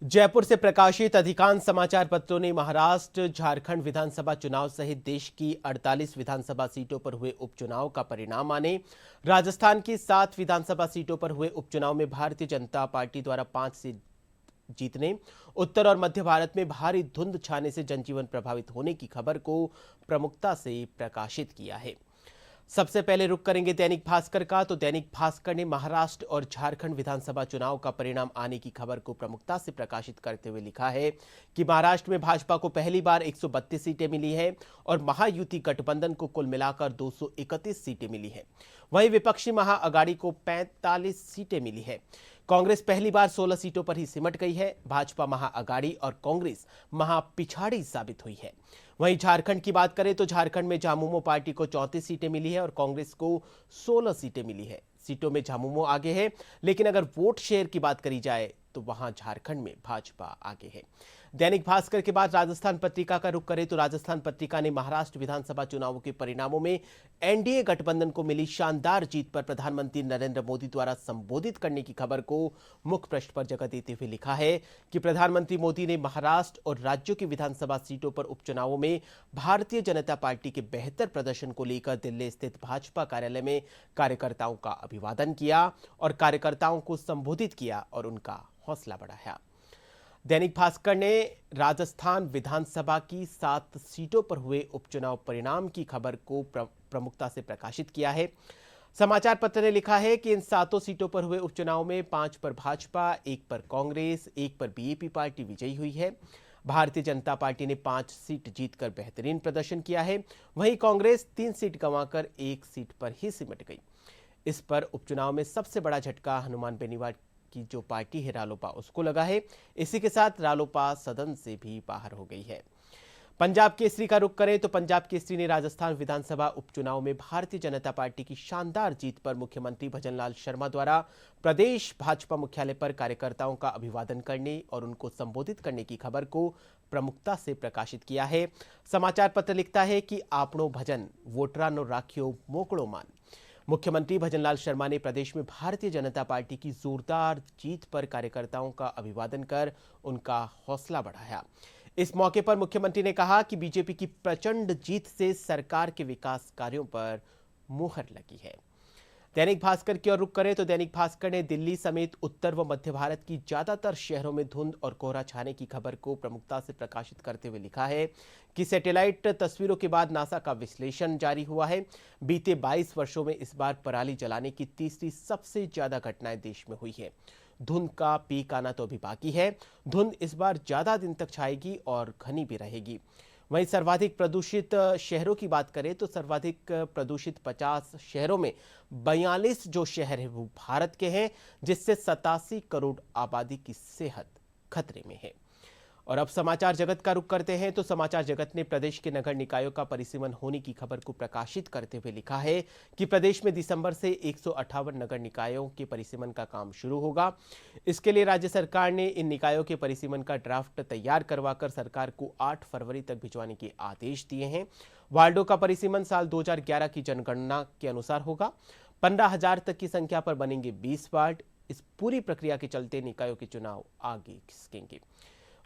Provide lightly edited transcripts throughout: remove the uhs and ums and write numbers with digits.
जयपुर से प्रकाशित अधिकांश समाचार पत्रों ने महाराष्ट्र झारखंड विधानसभा चुनाव सहित देश की 48 विधानसभा सीटों पर हुए उपचुनाव का परिणाम आने, राजस्थान की 7 विधानसभा सीटों पर हुए उपचुनाव में भारतीय जनता पार्टी द्वारा 5 सीट जीतने, उत्तर और मध्य भारत में भारी धुंध छाने से जनजीवन प्रभावित होने की खबर को प्रमुखता से प्रकाशित किया है। सबसे पहले रुख करेंगे दैनिक भास्कर का। तो दैनिक भास्कर ने महाराष्ट्र और झारखंड विधानसभा चुनाव का परिणाम आने की खबर को प्रमुखता से प्रकाशित करते हुए लिखा है कि महाराष्ट्र में भाजपा को पहली बार 132 सीटें मिली है और महायुति गठबंधन को कुल मिलाकर 231 सीटें मिली है। वहीं विपक्षी महाअघाड़ी को 45 सीटें मिली है। कांग्रेस पहली बार 16 सीटों पर ही सिमट गई है। भाजपा महाअघाड़ी और कांग्रेस महापिछाड़ी साबित हुई है। वहीं झारखंड की बात करें तो झारखंड में झामुमो पार्टी को 34 सीटें मिली है और कांग्रेस को 16 सीटें मिली है। सीटों में झामुमो आगे है, लेकिन अगर वोट शेयर की बात करी जाए तो वहां झारखंड में भाजपा आगे है। दैनिक भास्कर के बाद राजस्थान पत्रिका का रुख करें तो राजस्थान पत्रिका ने महाराष्ट्र विधानसभा चुनावों के परिणामों में एनडीए गठबंधन को मिली शानदार जीत पर प्रधानमंत्री नरेंद्र मोदी द्वारा संबोधित करने की खबर को मुख्य पृष्ठ पर जगह देते हुए लिखा है कि प्रधानमंत्री मोदी ने महाराष्ट्र और राज्यों की विधानसभा सीटों पर उपचुनावों में भारतीय जनता पार्टी के बेहतर प्रदर्शन को लेकर दिल्ली स्थित भाजपा कार्यालय में कार्यकर्ताओं का अभिवादन किया और कार्यकर्ताओं को संबोधित किया और उनका हौसला बढ़ाया। दैनिक भास्कर ने राजस्थान विधानसभा की 7 सीटों पर हुए उपचुनाव परिणाम की खबर को प्रमुखता से प्रकाशित किया है। समाचार पत्र ने लिखा है कि इन 7 सीटों पर हुए उपचुनाव में 5 पर भाजपा, 1 पर कांग्रेस, 1 पर बीएपी पार्टी विजयी हुई है। भारतीय जनता पार्टी ने 5 सीट जीतकर बेहतरीन प्रदर्शन किया है। वहीं कांग्रेस 3 सीट गंवाकर 1 सीट पर ही सिमट गई। इस पर उपचुनाव में सबसे बड़ा झटका हनुमान बेनीवाल की जो पार्टी है रालोपा, उसको लगा है। इसी के साथ रालोपा सदन से भी बाहर हो गई है। पंजाब केसरी का रुख करें तो पंजाब केसरी ने राजस्थान विधानसभा उपचुनाव में भारतीय जनता पार्टी की शानदार जीत पर मुख्यमंत्री भजनलाल शर्मा द्वारा प्रदेश भाजपा मुख्यालय पर कार्यकर्ताओं का अभिवादन करने और उनको संबोधित करने की खबर को प्रमुखता से प्रकाशित किया है। समाचार पत्र लिखता है कि आपनो भजन वोटरानो राखियो मोकड़ो मान। मुख्यमंत्री भजनलाल शर्मा ने प्रदेश में भारतीय जनता पार्टी की जोरदार जीत पर कार्यकर्ताओं का अभिवादन कर उनका हौसला बढ़ाया। इस मौके पर मुख्यमंत्री ने कहा कि बीजेपी की प्रचंड जीत से सरकार के विकास कार्यों पर मुहर लगी है। दैनिक भास्कर की ओर रुख करें तो दैनिक भास्कर ने दिल्ली समेत उत्तर व मध्य भारत की ज्यादातर शहरों में धुंध और कोहरा छाने की खबर को प्रमुखता से प्रकाशित करते हुए लिखा है कि सैटेलाइट तस्वीरों के बाद नासा का विश्लेषण जारी हुआ है। बीते 22 वर्षों में इस बार पराली जलाने की तीसरी सबसे ज्यादा घटनाएं देश में हुई है। धुंध का पीक आना तो अभी बाकी है। धुंध इस बार ज्यादा दिन तक छाएगी और घनी भी रहेगी। वहीं सर्वाधिक प्रदूषित शहरों की बात करें तो सर्वाधिक प्रदूषित 50 शहरों में 42 जो शहर है वो भारत के हैं, जिससे 87 करोड़ आबादी की सेहत खतरे में है। और अब समाचार जगत का रुख करते हैं तो समाचार जगत ने प्रदेश के नगर निकायों का परिसीमन होने की खबर को प्रकाशित करते हुए लिखा है कि प्रदेश में दिसंबर से 158 नगर निकायों के परिसीमन का काम शुरू होगा। इसके लिए राज्य सरकार ने इन निकायों के परिसीमन का ड्राफ्ट तैयार करवाकर सरकार को 8 फरवरी तक भिजवाने के आदेश दिए हैं। वार्डों का परिसीमन साल 2011 की जनगणना के अनुसार होगा। 15,000 तक की संख्या पर बनेंगे 20 वार्ड। इस पूरी प्रक्रिया के चलते निकायों के चुनाव आगे खिसकेंगे।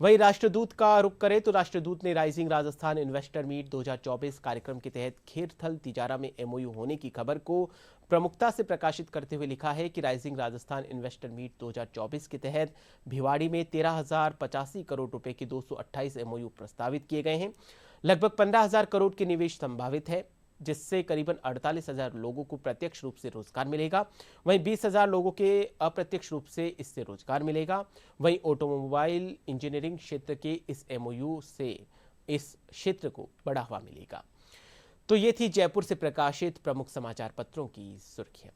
वहीं राष्ट्रदूत का रुख करें तो राष्ट्रदूत ने राइजिंग राजस्थान इन्वेस्टर मीट 2024 कार्यक्रम के तहत खेरथल तिजारा में एमओयू होने की खबर को प्रमुखता से प्रकाशित करते हुए लिखा है कि राइजिंग राजस्थान इन्वेस्टर मीट 2024 के तहत भिवाड़ी में 13,085 करोड़ रुपए के 228 एमओयू प्रस्तावित किए गए हैं। लगभग 15,000 करोड़ के निवेश संभावित है, जिससे करीबन 48,000 लोगों को प्रत्यक्ष रूप से रोजगार मिलेगा। वहीं 20,000 लोगों के अप्रत्यक्ष रूप से इससे रोजगार मिलेगा। वहीं ऑटोमोबाइल इंजीनियरिंग क्षेत्र के इस एमओयू से इस क्षेत्र को बढ़ावा मिलेगा। तो ये थी जयपुर से प्रकाशित प्रमुख समाचार पत्रों की सुर्खियां।